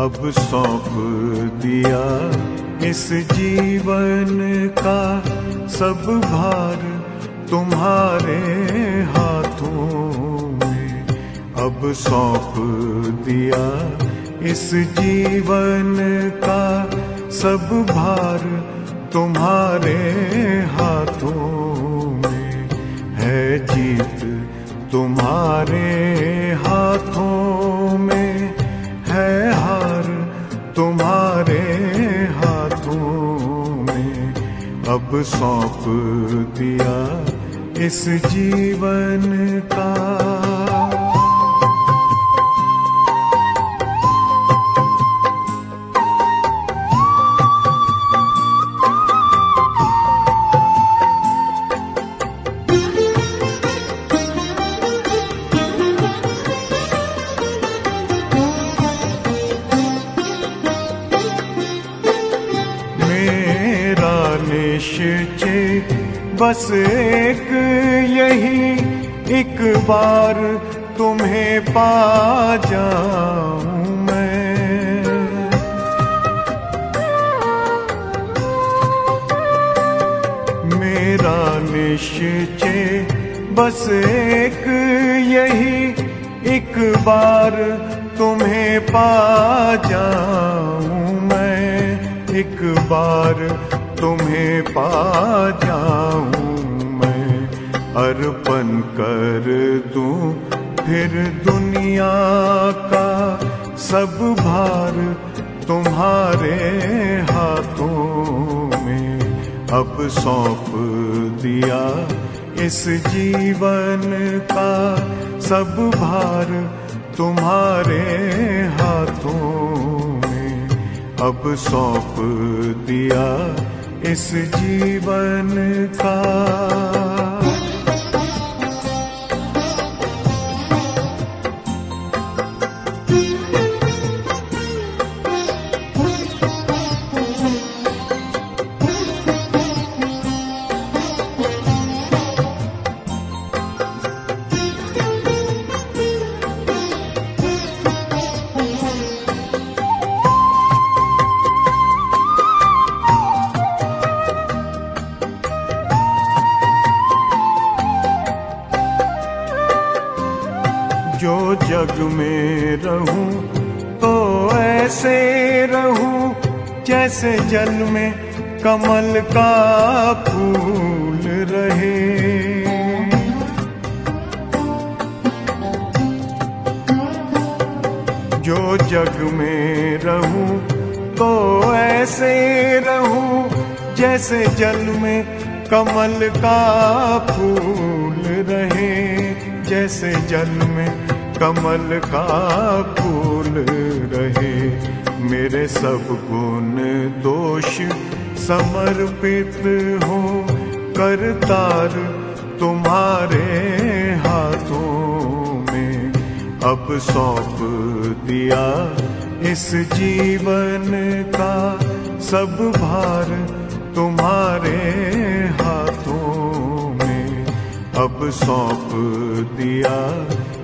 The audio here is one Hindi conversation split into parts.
अब सौंप दिया इस जीवन का सब भार तुम्हारे हाथों में। अब सौंप दिया इस जीवन का सब भार तुम्हारे हाथों में। है जीत तुम्हारे हाथों में, है हार तुम्हारे हाथों में। अब सौंप दिया इस जीवन का। निश्चय बस एक यही, एक बार तुम्हें पा जाऊं मैं। मेरा निश्चय बस एक यही, एक बार तुम्हें पा जाऊं मैं। एक बार तुम्हें पा जाऊं मैं। अर्पण कर दूं फिर दुनिया का सब भार तुम्हारे हाथों में। अब सौंप दिया इस जीवन का सब भार तुम्हारे हाथों में। अब सौंप दिया इस जीवन का। जो जग में रहूं तो ऐसे रहूं जैसे जल में कमल का फूल रहे। जो जग में रहूं तो ऐसे रहूं जैसे जल में कमल का फूल रहे। जैसे जल में कमल का फूल रहे। मेरे सब गुण दोष समर्पित हो करतार तुम्हारे हाथों में। अब सौंप दिया इस जीवन का सब भार तुम्हारे हाथों में। अब सौंप दिया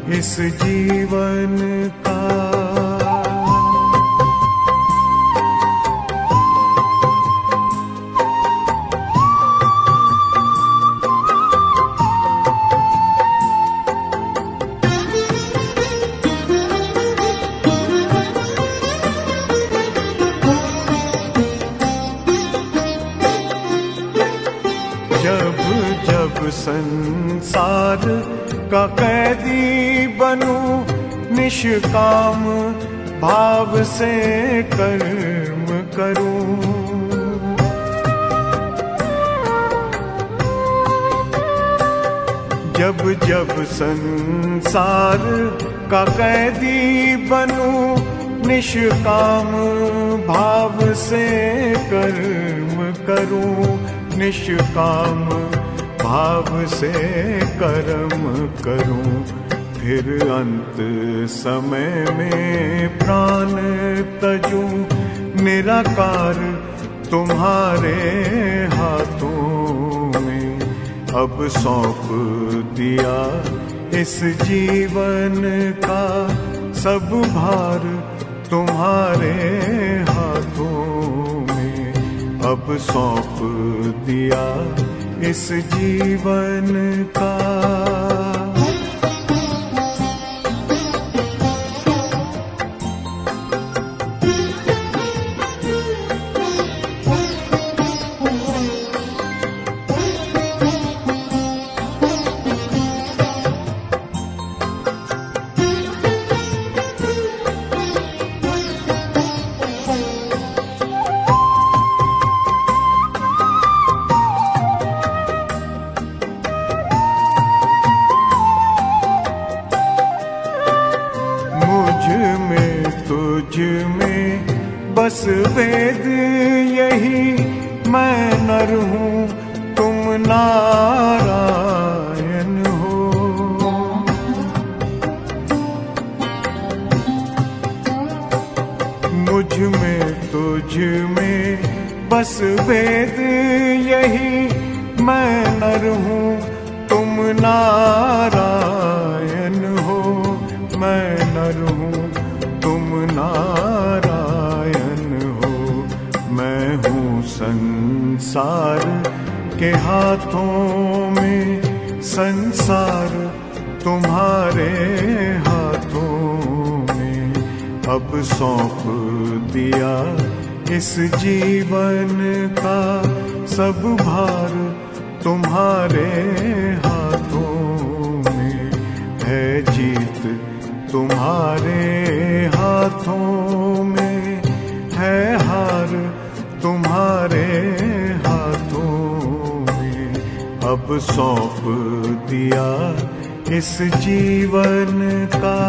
इस जीवन का। जब जब संसार का कैदी बनूं, निष्काम भाव से कर्म करूं। जब जब संसार का कैदी बनूं, निष्काम भाव से कर्म करूं। निष्काम भाव से कर्म करूं। फिर अंत समय में प्राण तजूं, निराकार तुम्हारे हाथों में। अब सौंप दिया इस जीवन का सब भार तुम्हारे हाथों में अब सौंप दिया इस जीवन का। तुझ में बस वेद यही, मैं नर हूँ तुम नारायण हो। मुझ में तुझ में बस वेद यही, मैं नर हूँ तुम नारायण हो। मैं नर हूँ तुम नारायण हो। मैं हूँ संसार के हाथों में, संसार तुम्हारे हाथों में अब सौंप दिया इस जीवन का। सब भार तुम्हारे हाथों में है, जीत तुम्हारे हाथों में है, हार तुम्हारे हाथों में अब सौंप दिया इस जीवन का।